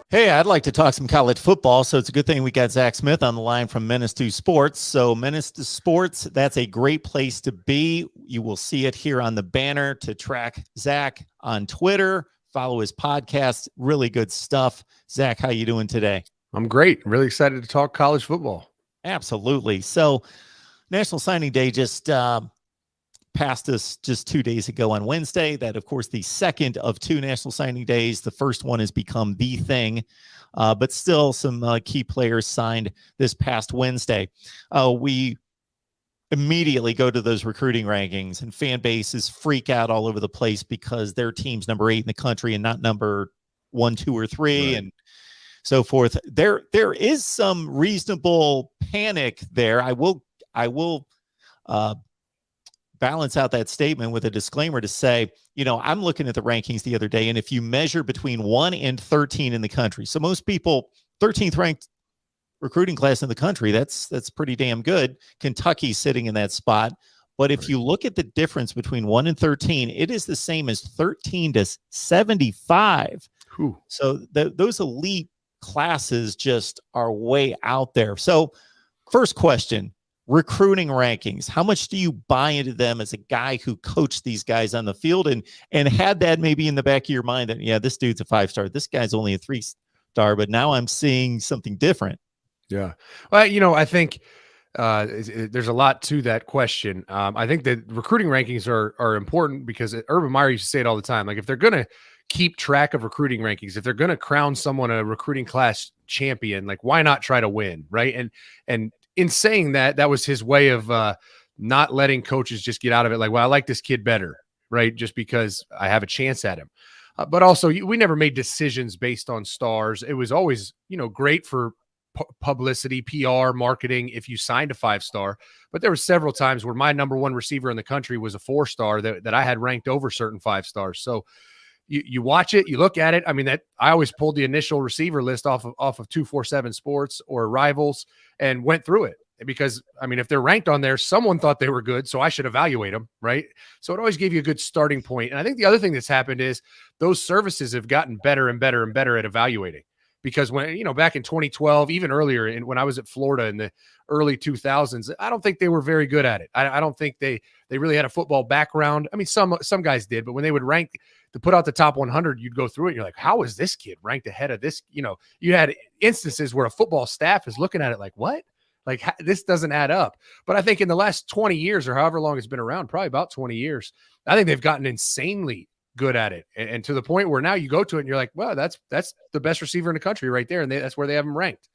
Hey, I'd like to talk some college football, so it's a good thing we got Zach Smith on the line from Menace to Sports. So Menace to Sports, that's a great place to be. You will see it here on the banner to track Zach on Twitter, follow his podcast, really good stuff. Zach, how you doing today? I'm great. Really excited to talk college football. Absolutely. So National Signing Day just passed us just 2 days ago on Wednesday. That, of course, the second of two National Signing Days. The first one has become the thing, but still some key players signed this past Wednesday. We immediately go to those recruiting rankings, and fan bases freak out all over the place because their team's number 8 in the country and not number 1, 2, or 3, right, and so forth. There is some reasonable panic there. I will balance out that statement with a disclaimer to say, I'm looking at the rankings the other day, and if you measure between 1 and 13 in the country, so most people, 13th ranked recruiting class in the country, that's pretty damn good. Kentucky's sitting in that spot. But if you look at the difference between 1 and 13, it is the same as 13 to 75. Whew. So those elite classes just are way out there. So first question, recruiting rankings. How much do you buy into them as a guy who coached these guys on the field and had that maybe in the back of your mind that, yeah, this dude's a 5-star, this guy's only a 3-star, but now I'm seeing something different? Yeah. Well, I think there's a lot to that question. I think that recruiting rankings are important because Urban Meyer used to say it all the time. Like, if they're going to keep track of recruiting rankings, if they're going to crown someone a recruiting class champion, like, why not try to win? Right. And in saying that, that was his way of not letting coaches just get out of it. Like, well, I like this kid better, right? Just because I have a chance at him. But also, we never made decisions based on stars. It was always, great for publicity, PR, marketing if you signed a 5-star. But there were several times where my number 1 receiver in the country was a 4-star that I had ranked over certain 5-stars. So you watch it, you look at it. I mean, that I always pulled the initial receiver list off of 247 Sports or Rivals and went through it, because, I mean, if they're ranked on there, someone thought they were good, so I should evaluate them, right? So it always gave you a good starting point. And I think the other thing that's happened is those services have gotten better and better and better at evaluating. Because when, back in 2012, even earlier, when I was at Florida in the early 2000s, I don't think they were very good at it. I don't think they really had a football background. I mean, some guys did, but when they would rank to put out the top 100, you'd go through it and you're like, how is this kid ranked ahead of this? You had instances where a football staff is looking at it like, what? Like, this doesn't add up. But I think in the last 20 years or however long it's been around, probably about 20 years, I think they've gotten insanely good at it. And to the point where now you go to it and you're like, well, that's the best receiver in the country right there. And that's where they have him ranked.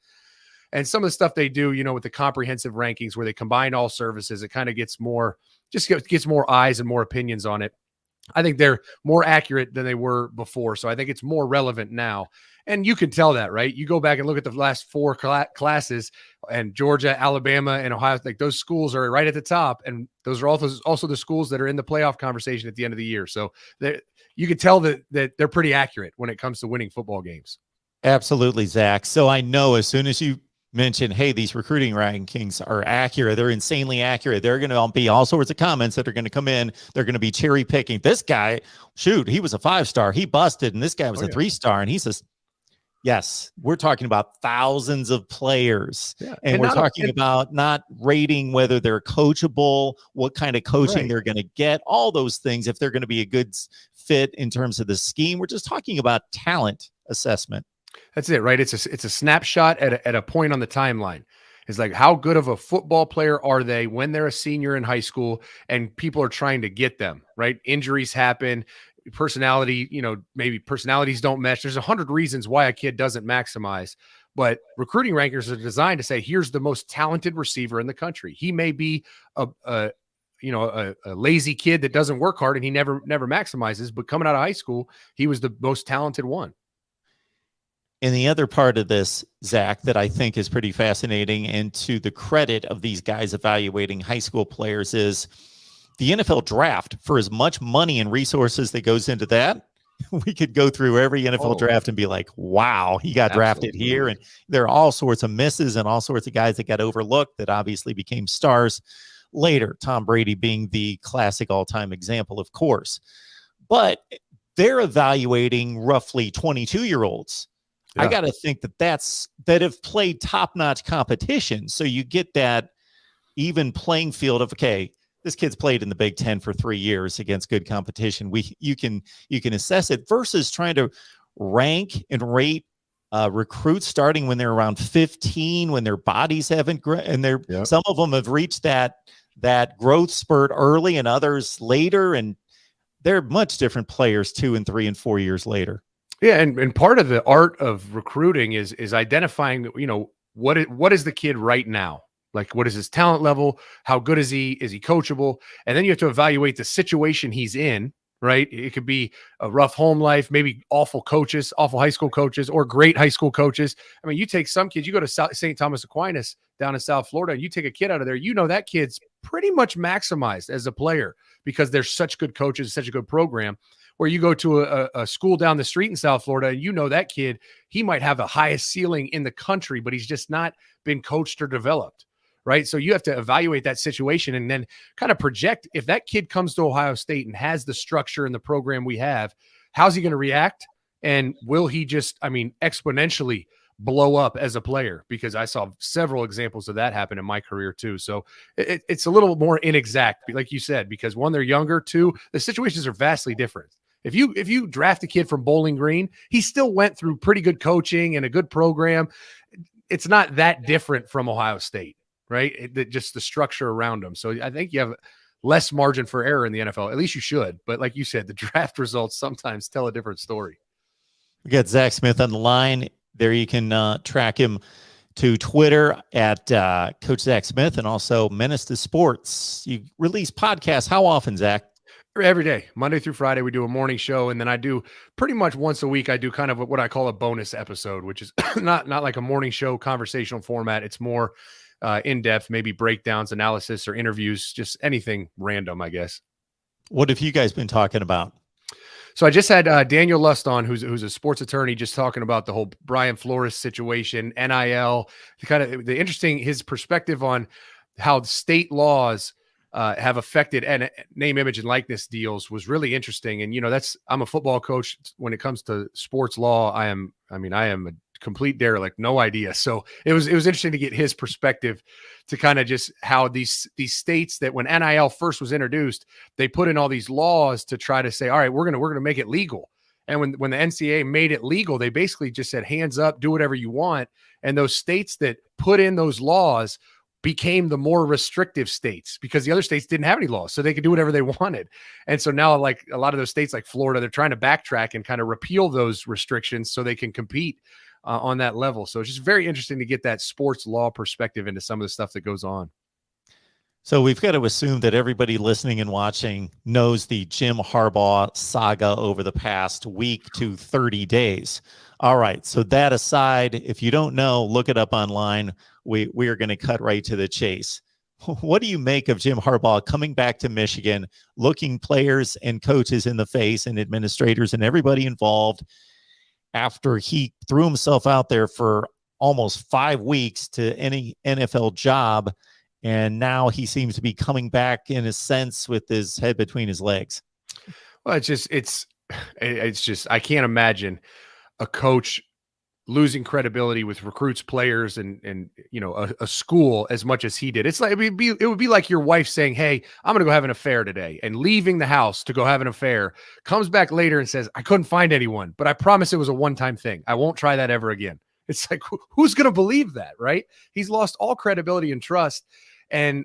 And some of the stuff they do, with the comprehensive rankings where they combine all services, it kind of gets more eyes and more opinions on it. I think they're more accurate than they were before. So I think it's more relevant now. And you can tell that, right? You go back and look at the last 4 classes, and Georgia, Alabama, and Ohio, like, those schools are right at the top. And those are also the schools that are in the playoff conversation at the end of the year. So you can tell that they're pretty accurate when it comes to winning football games. Absolutely, Zach. So I know as soon as you mention, hey, these recruiting rankings are accurate, they're insanely accurate, there are going to be all sorts of comments that are going to come in. They're going to be cherry picking. This guy, shoot, he was a 5-star, he busted, and this guy was a 3-star, and he says, yes, we're talking about thousands of players. Yeah. And we're talking about not rating whether they're coachable, what kind of coaching they're going to get, all those things, if they're going to be a good fit in terms of the scheme. We're just talking about talent assessment. That's it, right? It's a snapshot at a point on the timeline. It's like, how good of a football player are they when they're a senior in high school and people are trying to get them, right? Injuries happen, personality, maybe personalities don't mesh. There's 100 reasons why a kid doesn't maximize, but recruiting rankers are designed to say, here's the most talented receiver in the country. He may be a lazy kid that doesn't work hard and he never maximizes, but coming out of high school, he was the most talented one. And the other part of this, Zach, that I think is pretty fascinating, and to the credit of these guys evaluating high school players, is the NFL draft. For as much money and resources that goes into that, we could go through every NFL draft and be like, wow, he got drafted here. And there are all sorts of misses and all sorts of guys that got overlooked that obviously became stars later. Tom Brady being the classic all-time example, of course. But they're evaluating roughly 22-year-olds. I got to think that have played top-notch competition. So you get that even playing field of, okay, this kid's played in the Big Ten for 3 years against good competition. You can assess it versus trying to rank and rate recruits starting when they're around 15, when their bodies haven't grown, and some of them have reached that growth spurt early and others later, and they're much different players 2 and 3 and 4 years later. Yeah, and part of the art of recruiting is identifying, what is the kid right now? Like, what is his talent level? How good is he? Is he coachable? And then you have to evaluate the situation he's in, right? It could be a rough home life, maybe awful coaches, awful high school coaches, or great high school coaches. I mean, you take some kids, you go to St. Thomas Aquinas down in South Florida, and you take a kid out of there, that kid's pretty much maximized as a player because there's such good coaches, such a good program. Where you go to a school down the street in South Florida, and that kid, he might have the highest ceiling in the country, but he's just not been coached or developed, right? So you have to evaluate that situation and then kind of project, if that kid comes to Ohio State and has the structure and the program we have, how's he going to react? And will he just, exponentially blow up as a player? Because I saw several examples of that happen in my career too. So it's a little more inexact, like you said, because one, they're younger, two, the situations are vastly different. If you draft a kid from Bowling Green, he still went through pretty good coaching and a good program. It's not that different from Ohio State, right? Just the structure around them. So I think you have less margin for error in the NFL. At least you should. But like you said, the draft results sometimes tell a different story. We got Zach Smith on the line. There you can track him to Twitter at Coach Zach Smith, and also Menace to Sports. You release podcasts how often, Zach? Every day, Monday through Friday, we do a morning show, and then I do pretty much once a week. I do kind of what I call a bonus episode, which is not like a morning show conversational format. It's more in depth, maybe breakdowns, analysis, or interviews, just anything random, I guess. What have you guys been talking about? So I just had Daniel Lust on, who's a sports attorney, just talking about the whole Brian Flores situation, NIL, his perspective on how state laws have affected and name, image, and likeness deals was really interesting. And, I'm a football coach. When it comes to sports law, I am a complete derelict, no idea. So it was interesting to get his perspective to kind of just how these states that when NIL first was introduced, they put in all these laws to try to say, all right, we're going to make it legal. And when the NCAA made it legal, they basically just said, hands up, do whatever you want. And those states that put in those laws became the more restrictive states because the other states didn't have any laws, so they could do whatever they wanted. And so now, like a lot of those states like Florida, they're trying to backtrack and kind of repeal those restrictions so they can compete on that level. So it's just very interesting to get that sports law perspective into some of the stuff that goes on. So we've got to assume that everybody listening and watching knows the Jim Harbaugh saga over the past week to 30 days. All right. So that aside, if you don't know, look it up online. We are going to cut right to the chase. What do you make of Jim Harbaugh coming back to Michigan, looking players and coaches in the face and administrators and everybody involved after he threw himself out there for almost 5 weeks to any NFL job? And now he seems to be coming back in a sense with his head between his legs. Well, it's just, I can't imagine a coach losing credibility with recruits, players, and a school as much as he did. It's like it would be like your wife saying, "Hey, I'm going to go have an affair today," and leaving the house to go have an affair, comes back later and says, "I couldn't find anyone, but I promise it was a one-time thing. I won't try that ever again." It's like, who's going to believe that, right? He's lost all credibility and trust. And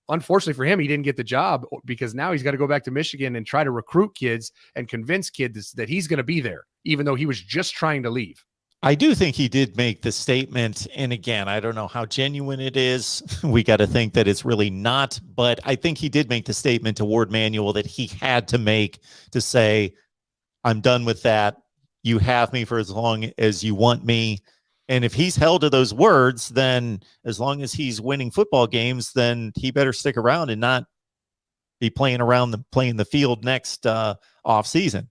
unfortunately for him, he didn't get the job because now he's got to go back to Michigan and try to recruit kids and convince kids that he's going to be there, even though he was just trying to leave. I do think he did make the statement. And again, I don't know how genuine it is. We got to think that it's really not. But I think he did make the statement to Ward Manuel that he had to make to say, I'm done with that. You have me for as long as you want me. And if he's held to those words, then as long as he's winning football games, then he better stick around and not be playing the field next off season.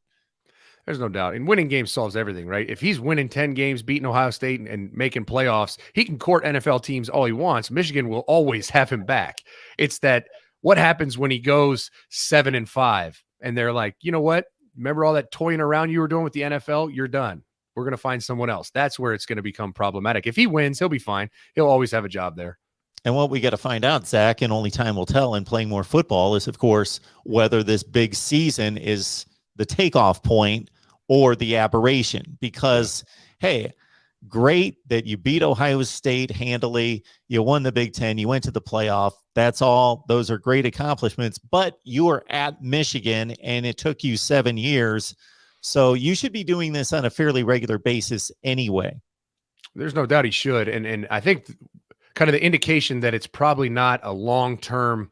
There's no doubt. And winning games solves everything, right? If he's winning 10 games, beating Ohio State and making playoffs, he can court NFL teams all he wants. Michigan will always have him back. It's that what happens when he goes 7-5 and they're like, you know what? Remember all that toying around you were doing with the NFL? You're done. We're going to find someone else. That's where it's going to become problematic. If he wins, he'll be fine. He'll always have a job there. And what we got to find out, Zach, and only time will tell in playing more football, is, of course, whether this big season is the takeoff point or the aberration. Because, hey, great that you beat Ohio State handily. You won the Big Ten. You went to the playoff. That's all. Those are great accomplishments. But you were at Michigan, and it took you 7 years. So you should be doing this on a fairly regular basis anyway. There's no doubt he should. And I think kind of the indication that it's probably not a long-term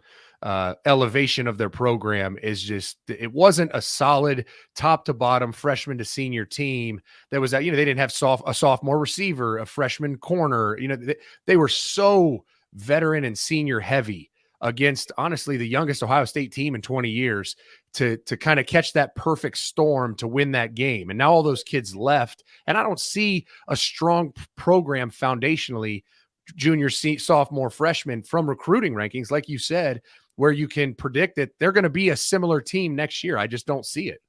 elevation of their program is just, it wasn't a solid top to bottom freshman to senior team that was that, they didn't have a sophomore receiver, a freshman corner, they were so veteran and senior heavy against, honestly, the youngest Ohio State team in 20 years to kind of catch that perfect storm to win that game. And now all those kids left, and I don't see a strong program foundationally, junior, sophomore, freshman, from recruiting rankings, like you said, where you can predict that they're going to be a similar team next year. I just don't see it.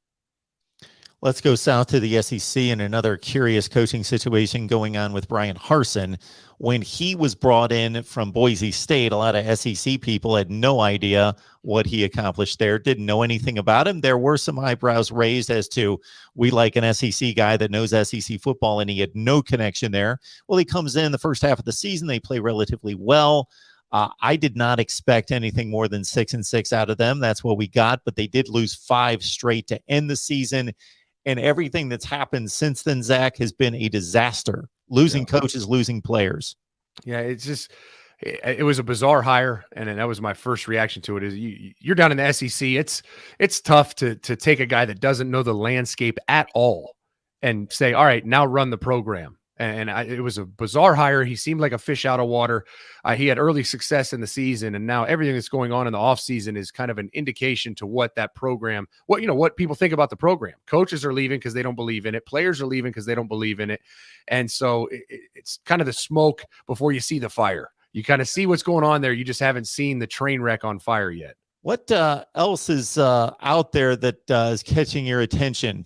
Let's go south to the SEC and another curious coaching situation going on with Brian Harsin. When he was brought in from Boise State, a lot of SEC people had no idea what he accomplished there, didn't know anything about him. There were some eyebrows raised as to, we like an SEC guy that knows SEC football, and he had no connection there. Well, he comes in the first half of the season. They play relatively well. I did not expect anything more than 6-6 out of them. That's what we got, but they did lose 5 straight to end the season. And everything that's happened since then, Zach, has been a disaster. Losing coaches, losing players. Yeah, it's just, it was a bizarre hire, and that was my first reaction to it. Is you're down in the SEC. It's tough to take a guy that doesn't know the landscape at all and say, all right, now run the program. And it was a bizarre hire. He seemed like a fish out of water. He had early success in the season, and now everything that's going on in the offseason is kind of an indication to what that program, what people think about the program. Coaches are leaving because they don't believe in it. Players are leaving because they don't believe in it. And so it's kind of the smoke before you see the fire. You kind of see what's going on there. You just haven't seen the train wreck on fire yet. What else is out there that is catching your attention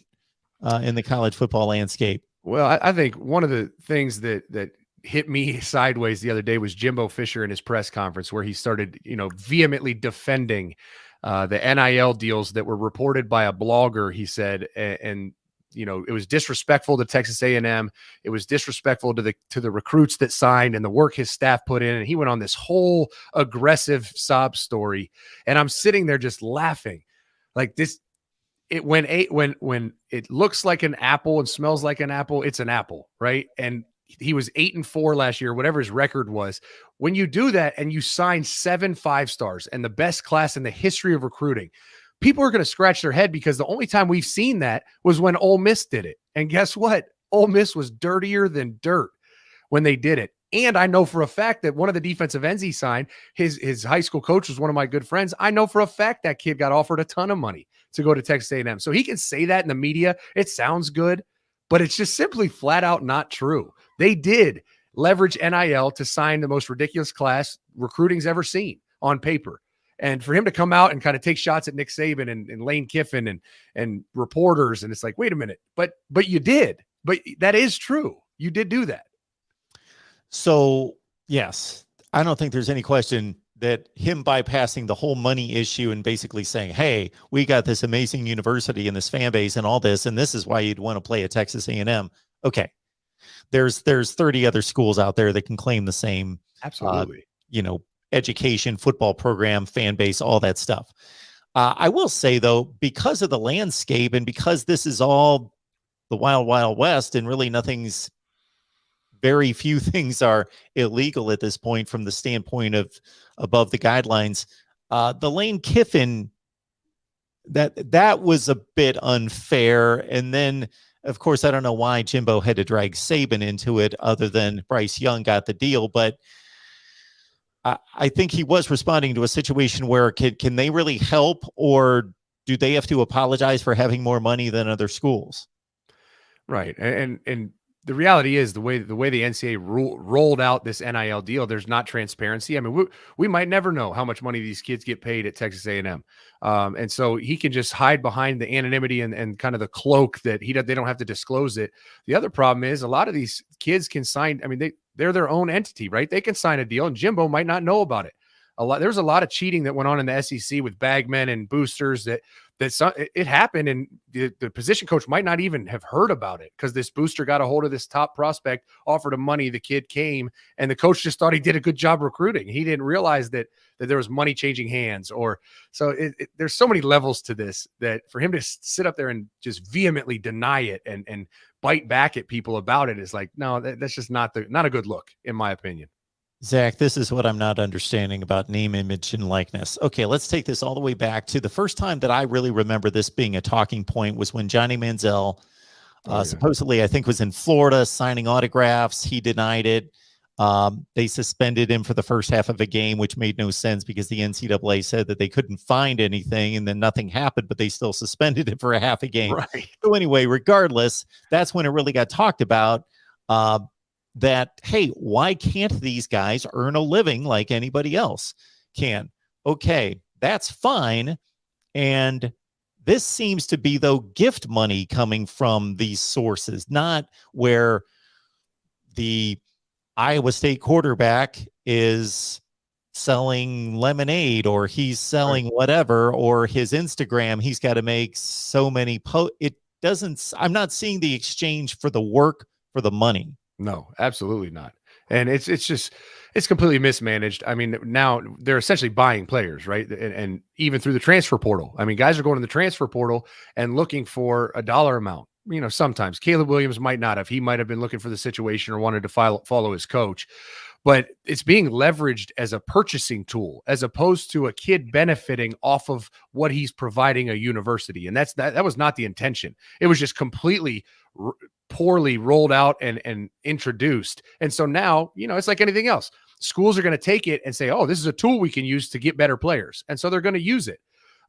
in the college football landscape? Well, I think one of the things that hit me sideways the other day was Jimbo Fisher in his press conference, where he started, vehemently defending the NIL deals that were reported by a blogger, he said, and it was disrespectful to Texas A&M. It was disrespectful to the recruits that signed and the work his staff put in. And he went on this whole aggressive sob story. And I'm sitting there just laughing like this. When it looks like an apple and smells like an apple, it's an apple, right? And he was 8-4 last year, whatever his record was. When you do that and you sign 7 5-stars and the best class in the history of recruiting, people are going to scratch their head, because the only time we've seen that was when Ole Miss did it. And guess what? Ole Miss was dirtier than dirt when they did it. And I know for a fact that one of the defensive ends he signed, his high school coach was one of my good friends. I know for a fact that kid got offered a ton of money to go to Texas A&M. So he can say that in the media. It sounds good, but it's just simply flat out not true. They did leverage NIL to sign the most ridiculous class recruiting's ever seen on paper. And for him to come out and kind of take shots at Nick Saban and Lane Kiffin and reporters, and it's like, wait a minute, but you did. But that is true. You did do that. So, yes, I don't think there's any question that him bypassing the whole money issue and basically saying, hey, we got this amazing university and this fan base and all this, and this is why you'd want to play at Texas A&M. Okay. There's 30 other schools out there that can claim the same, absolutely, education, football program, fan base, all that stuff. I will say, though, because of the landscape and because this is all the wild, wild west, and really very few things are illegal at this point from the standpoint of above the guidelines. The Lane Kiffin, that was a bit unfair. And then, of course, I don't know why Jimbo had to drag Saban into it, other than Bryce Young got the deal. But I think he was responding to a situation where can they really help, or do they have to apologize for having more money than other schools? Right. And the reality is the way the NCAA rolled out this NIL deal, there's not transparency. I mean, we might never know how much money these kids get paid at Texas A&M. And so he can just hide behind the anonymity and kind of the cloak that they don't have to disclose it. The other problem is a lot of these kids can sign. I mean, they're their own entity, right? They can sign a deal and Jimbo might not know about it. There's a lot of cheating that went on in the SEC with bagmen and boosters it happened, and the position coach might not even have heard about it because this booster got a hold of this top prospect, offered him money, the kid came, and the coach just thought he did a good job recruiting. He didn't realize that there was money changing hands, there's so many levels to this that for him to sit up there and just vehemently deny it and bite back at people about it is like, no, that's just not a good look, in my opinion. Zach, this is what I'm not understanding about name, image, and likeness. Okay, let's take this all the way back to the first time that I really remember this being a talking point was when Johnny Manziel supposedly, I think, was in Florida signing autographs. He denied it. They suspended him for the first half of a game, which made no sense because the NCAA said that they couldn't find anything and then nothing happened, but they still suspended him for a half a game. Right. So anyway, regardless, that's when it really got talked about. That, hey, why can't these guys earn a living like anybody else can? Okay, that's fine. And this seems to be, though, gift money coming from these sources, not where the Iowa State quarterback is selling lemonade or he's selling whatever, or his Instagram, he's got to make so many I'm not seeing the exchange for the work for the money. No, absolutely not. And it's completely mismanaged. I mean, now they're essentially buying players, right? And even through the transfer portal. I mean, guys are going to the transfer portal and looking for a dollar amount. You know, sometimes Caleb Williams might not have. He might have been looking for the situation or wanted to follow his coach. But it's being leveraged as a purchasing tool as opposed to a kid benefiting off of what he's providing a university. And that was not the intention. It was just completely poorly rolled out and introduced. And so now, you know, it's like anything else. Schools are going to take it and say, oh, this is a tool we can use to get better players. And so they're going to use it.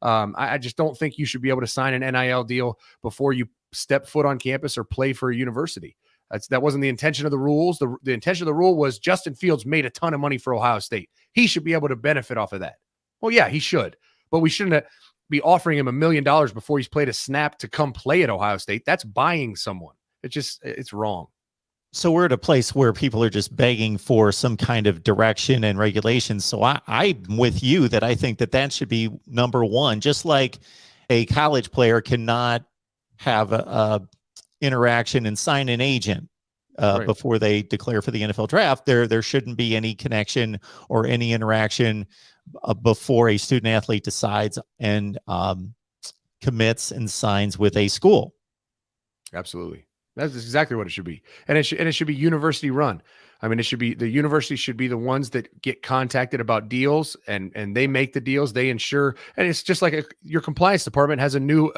I just don't think you should be able to sign an NIL deal before you step foot on campus or play for a university. That wasn't the intention of the rules. The intention of the rule was Justin Fields made a ton of money for Ohio State. He should be able to benefit off of that. Well, yeah, he should, but we shouldn't be offering him $1 million before he's played a snap to come play at Ohio State. That's buying someone. It's wrong. So we're at a place where people are just begging for some kind of direction and regulation. So I'm with you that I think that should be number one, just like a college player cannot have a interaction and sign an agent before they declare for the NFL draft. There shouldn't be any connection or any interaction before a student athlete decides and commits and signs with a school. Absolutely. That's exactly what it should be. And it should be university run. I mean, the university should be the ones that get contacted about deals and they make the deals, they ensure. And it's just like your compliance department has a new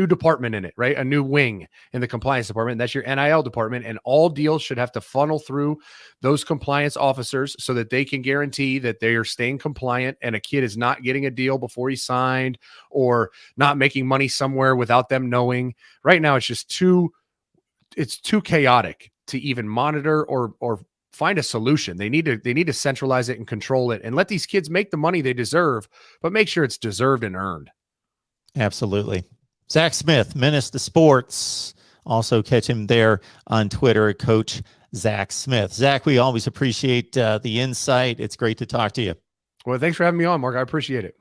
department in it, right? A new wing in the compliance department. That's your NIL department. And all deals should have to funnel through those compliance officers so that they can guarantee that they are staying compliant and a kid is not getting a deal before he signed or not making money somewhere without them knowing. Right now, it's just too chaotic to even monitor or find a solution. They need to centralize it and control it and let these kids make the money they deserve, but make sure it's deserved and earned. Absolutely. Zach Smith, Menace to Sports. Also catch him there on Twitter at Coach Zach Smith. Zach, we always appreciate the insight. It's great to talk to you. Well, thanks for having me on, Mark. I appreciate it.